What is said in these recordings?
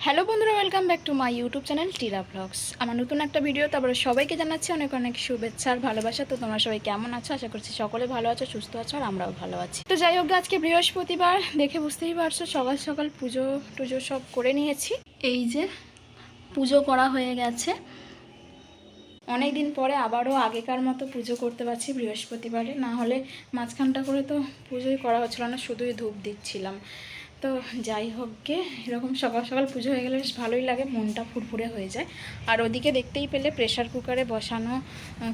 Hello বন্ধুরা, welcome back to my YouTube channel Tira blogs. আমার নতুন একটা ভিডিও, তারপরে সবাইকে জানাচ্ছি অনেক অনেক শুভেচ্ছা আর ভালোবাসা। তো তোমরা সবাই কেমন আছো? আশা করছি সকলে ভালো আছো, সুস্থ আছো, আর আমরাও ভালো আছি। তো যাই হোক, আজকে বৃহস্পতিবার, দেখে বুঝতেই পারছো সকাল সকাল পুজো টুজো সব করে নিয়েছি। এই যে পুজো করা হয়ে গেছে, অনেক দিন পরে আবারও আগেকার মতো পুজো করতে পারছি বৃহস্পতিবারে। না হলে মাঝখানটা করে তো পুজোই করা হচ্ছিল না, শুধুই ধূপ দিচ্ছিলাম। তো যাই হোক গে, এরকম সকাল সকাল পুজো হয়ে গেলে বেশ ভালোই লাগে, মনটা ফুরফুরে হয়ে যায়। আর ওদিকে দেখতেই পেলে প্রেশার কুকারে বসানো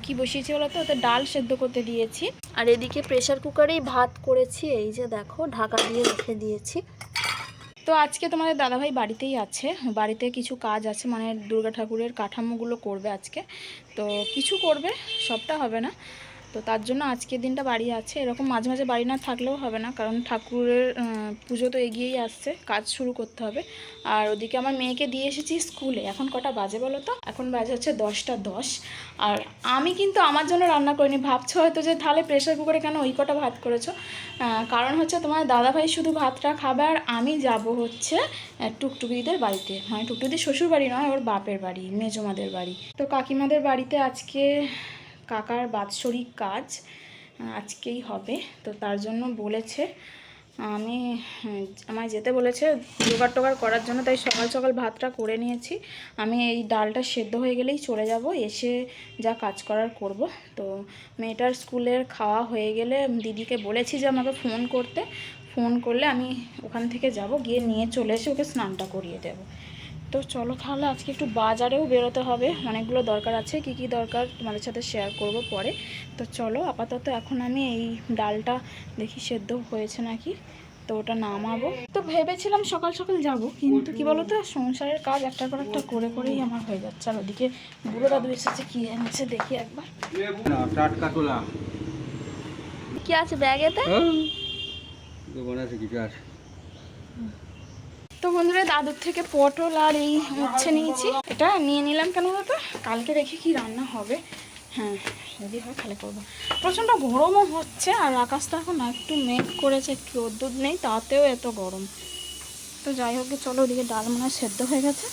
কি বসিয়েছি বলো তো, ওতে ডাল সেদ্ধ করতে দিয়েছি। আর এদিকে প্রেশার কুকারেই ভাত করেছি, এই যে দেখো ঢাকা দিয়ে রেখে দিয়েছি। তো আজকে তোমাদের দাদাভাই বাড়িতেই আছে, বাড়িতে কিছু কাজ আছে, মানে দুর্গা ঠাকুরের কাঠামোগুলো করবে আজকে। তো কিছু করবে, সবটা হবে না। তো তার জন্য আজকের দিনটা বাড়ি আছে। এরকম মাঝে মাঝে বাড়ি না থাকলেও হবে না, কারণ ঠাকুরের পুজো তো এগিয়েই আসছে, কাজ শুরু করতে হবে। আর ওদিকে আমার মেয়েকে দিয়ে এসেছি স্কুলে। এখন কটা বাজে বলো তো? এখন বাজে হচ্ছে 10টা 10। আর আমি কিন্তু আমার জন্য রান্না করিনি। ভাবছো হয়তো যে তাহলে প্রেশার কুকারে কেন ওই কটা ভাত করেছো? কারণ হচ্ছে তোমার দাদাভাই শুধু ভাতটা খাবে, আর আমি যাব হচ্ছে টুকটুকিদের বাড়িতে, মানে টুকটুকিদের শ্বশুর বাড়ি নয়, ওর বাপের বাড়ি, মেজমাদের বাড়ি। তো কাকিমাদের বাড়িতে আজকে কাকার বাৎসরিক কাজ আজকেই হবে। তো তার জন্য বলেছে, আমায় যেতে বলেছে জোগাড় টোগাড় করার জন্য, তাই সকাল সকাল ভাতটা করে নিয়েছি। আমি এই ডালটা সেদ্ধ হয়ে গেলেই চলে যাব, এসে যা কাজ করার করব। তো মেয়েটার স্কুলের খাওয়া হয়ে গেলে দিদিকে বলেছি যে আমাকে ফোন করতে, ফোন করলে আমি ওখান থেকে যাব, গিয়ে নিয়ে চলে এসে ওকে স্নানটা করিয়ে দেবো। তো চলো তাহলে, আজকে একটু বাজারেও বেরোতে হবে, অনেকগুলো দরকার আছে। কি কি দরকার তোমাদের সাথে শেয়ার করব পরে। তো চলো, আপাতত এখন আমি এই ডালটা দেখি সেদ্ধ হয়েছে নাকি, তো ওটা নামাবো। তো ভেবেছিলাম সকাল সকাল যাব, কিন্তু কি বলো তো, সংসারের কাজ একটার পর একটা করে করেই আমার হয়ে যাচ্ছে। আর ওদিকে বুড়ো দাদু এসেছে, কি এনেছে দেখি একবার। টাটকা তোলা কি আছে ব্যাগেতে? দোকানে আছে কিছু আছে। তো বন্ধুরা, দাদুর থেকে পটল আর এই উচ্ছে নিয়েছি। এটা নিয়ে নিলাম কেন বলতো, কালকে দেখি কি রান্না হবে। হ্যাঁ, যদি হয় তাহলে করবো। প্রচণ্ড গরমও হচ্ছে, আর আকাশটা এখন একটু মেঘ করেছে, একটু রোদ্দুর নেই, তাতেও এত গরম। তো যাই হোক, চলো, ওদিকে ডাল মনে হয় সেদ্ধ হয়ে গেছে,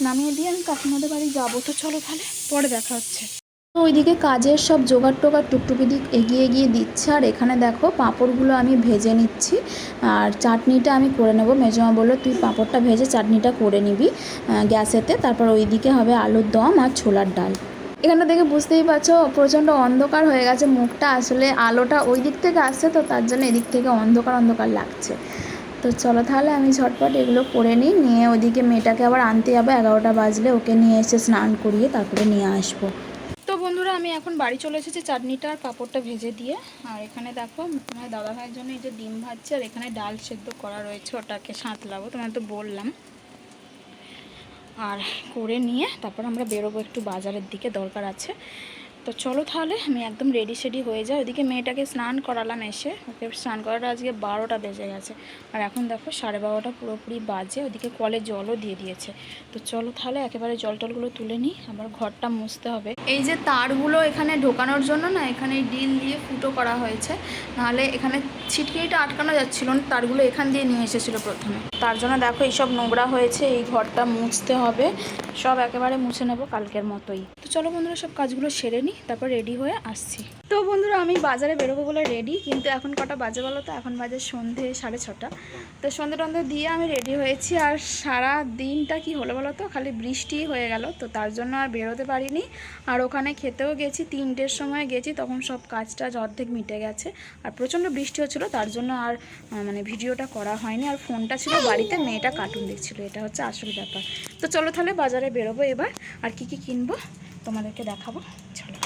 নামিয়ে দিয়ে আমি কাকিমাদের বাড়ি যাবো। তো চলো তাহলে, পরে দেখা হচ্ছে। তো ওইদিকে কাজের সব জোগাড় টোগাড় টুকটুকি দিক এগিয়ে এগিয়ে দিচ্ছে। আর এখানে দেখো পাঁপড়গুলো আমি ভেজে নিচ্ছি, আর চাটনিটা আমি করে নেবো। মেজমা বললো তুই পাঁপড়টা ভেজে চাটনিটা করে নিবি গ্যাসেতে, তারপর ওইদিকে হবে আলুর দম আর ছোলার ডাল। এখানে দেখে বুঝতেই পারছো প্রচণ্ড অন্ধকার হয়ে গেছে মুখটা, আসলে আলোটা ওই দিক থেকে আসছে, তো তার জন্য এদিক থেকে অন্ধকার অন্ধকার লাগছে। তো চলো তাহলে আমি ঝটপট এগুলো করে নিয়ে ওইদিকে মেয়েটাকে আবার আনতে যাবো। 11টা বাজলে ওকে নিয়ে এসে স্নান করিয়ে তারপরে নিয়ে আসবো। তো বন্ধুরা, আমি এখন বাড়ি চলে এসেছি চাটনিটা আর পাঁপড়টা ভেজে দিয়ে। আর এখানে দেখো তোমার দাদা ভাইয়ের জন্য এই যে ডিম ভাজছে, আর এখানে ডাল সেদ্ধ করা রয়েছে, ওটাকে সাঁতলাবো, তোমার তো বললাম। আর করে নিয়ে তারপর আমরা বেরোবো, একটু বাজারের দিকে দরকার আছে। তো চলো তাহলে, আমি একদম রেডি সেডি হয়ে যাই। ওইদিকে মেয়েটাকে স্নান করালাম, এসে ওকে স্নান করাটা আজকে 12টা বেজে গেছে, আর এখন দেখো 12:30 পুরোপুরি বাজে। ওইদিকে কলে জলও দিয়ে দিয়েছে। তো চলো তাহলে একেবারে জল টলগুলো তুলে নিই, আবার ঘরটা মুছতে হবে। এই যে তারগুলো এখানে ঢোকানোর জন্য না, এখানে ডিল দিয়ে ফুটো করা হয়েছে, নাহলে এখানে ছিটকিটা আটকানো যাচ্ছিল না, তারগুলো এখান দিয়ে নিয়ে এসেছিলো প্রথমে। তার জন্য দেখো এইসব নোংরা হয়েছে, এই ঘরটা মুছতে হবে, সব একেবারে মুছে নেবো কালকের মতোই। তো চলো বন্ধুরা, সব কাজগুলো সেরে নিই, তারপর রেডি হয়ে আসছি। তো বন্ধুরা, আমি বাজারে বেরোবো বলে রেডি, কিন্তু এখন কটা বাজে বলো তো? এখন বাজে সন্ধে 6:30। তো সন্ধে টন্ধে দিয়ে আমি রেডি হয়েছি, আর সারা দিনটা কি হলো বলো তো, খালি বৃষ্টিই হয়ে গেল। তো তার জন্য আর বেরোতে পারিনি। আর ওখানে খেতেও গেছি, 3টের সময় গেছি, তখন সব কাজটা অর্ধেক মিটে গেছে। আর প্রচণ্ড বৃষ্টি হচ্ছিলো, তার জন্য আর মানে ভিডিওটা করা হয়নি। আর ফোনটা ছিল বাড়িতে, মেয়েটা কার্টুন দেখছিলো, এটা হচ্ছে আসল ব্যাপার। তো চলো তাহলে বাজারে বেরোবো এবার, আর কি কি কিনবো তোমাদেরকে দেখাবো, চলো।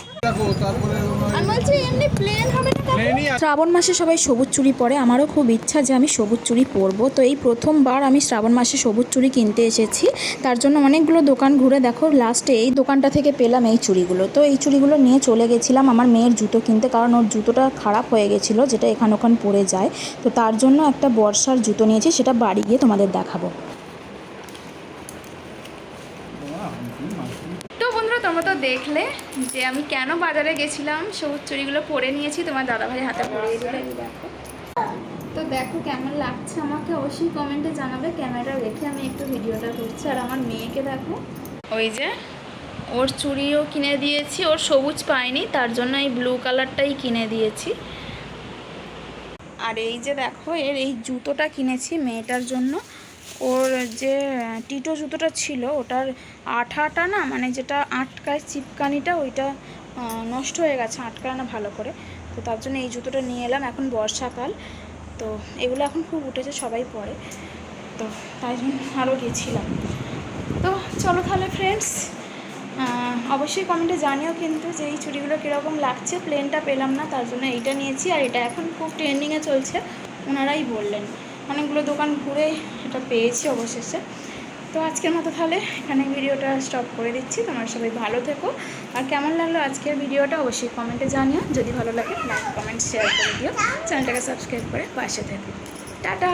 শ্রাবণ মাসে সবাই সবুজ চুড়ি পরে, আমারও খুব ইচ্ছা যে আমি সবুজ চুড়ি পরবো। তো এই প্রথমবার আমি শ্রাবণ মাসে সবুজ চুড়ি কিনতে এসেছি। তার জন্য অনেকগুলো দোকান ঘুরে দেখো লাস্টে এই দোকানটা থেকে পেলাম এই চুড়িগুলো। তো এই চুড়িগুলো নিয়ে চলে গেছিলাম আমার মেয়ের জুতো কিনতে, কারণ ওর জুতোটা খারাপ হয়ে গেছিলো, যেটা এখান ওখান পরে যায়। তো তার জন্য একটা বর্ষার জুতো নিয়েছি, সেটা বাড়ি গিয়ে তোমাদের দেখাবো। তো বন্ধুরা, তোমরা তো দেখলে যে আমি কেন বাজারে গেছিলাম, সবুজ চুড়িগুলো পরে নিয়েছি, তোমার দাদাভাই হাতে পরিয়ে দিলে, দেখো। তো দেখো কেমন লাগছে আমাকে অবশ্যই কমেন্টে জানাবে। ক্যামেরা রেখে আমি একটু ভিডিওটা করছি। আর আমার মেয়েকে দেখো, ওই যে ওর চুড়িও কিনে দিয়েছি, ওর সবুজ পাইনি তার জন্য এই ব্লু কালারটাই কিনে দিয়েছি। আর এই যে দেখো এর এই জুতোটা কিনেছি মেয়েটার জন্য। ওর যে টিটো জুতোটা ছিল ওটার আঠাটা না, মানে যেটা আটকায় চিপকানিটা, ওইটা নষ্ট হয়ে গেছে, আটকায় না ভালো করে। তো তার জন্য এই জুতোটা নিয়ে এলাম। এখন বর্ষাকাল, তো এগুলো এখন খুব উঠেছে, সবাই পরে, তো তাই জন্য আরও গেছিলাম। তো চলো তাহলে ফ্রেন্ডস, অবশ্যই কমেন্টে জানিও কিন্তু যে এই চুড়িগুলো কীরকম লাগছে। প্লেনটা পেলাম না তার জন্য এইটা নিয়েছি। আর এটা এখন খুব ট্রেন্ডিংয়ে চলছে, ওনারাই বললেন, অনেকগুলো দোকান ঘুরে এটা পেয়েছি অবশেষে। তো আজকের মতো তাহলে এখানে ভিডিওটা স্টপ করে দিচ্ছি। তোমরা সবাই ভালো থেকো। আর কেমন লাগলো আজকের ভিডিওটা অবশ্যই কমেন্টে জানিও। যদি ভালো লাগে লাইক কমেন্ট শেয়ার করে দিও, চ্যানেলটাকে সাবস্ক্রাইব করে পাশে থেকো। টাটা।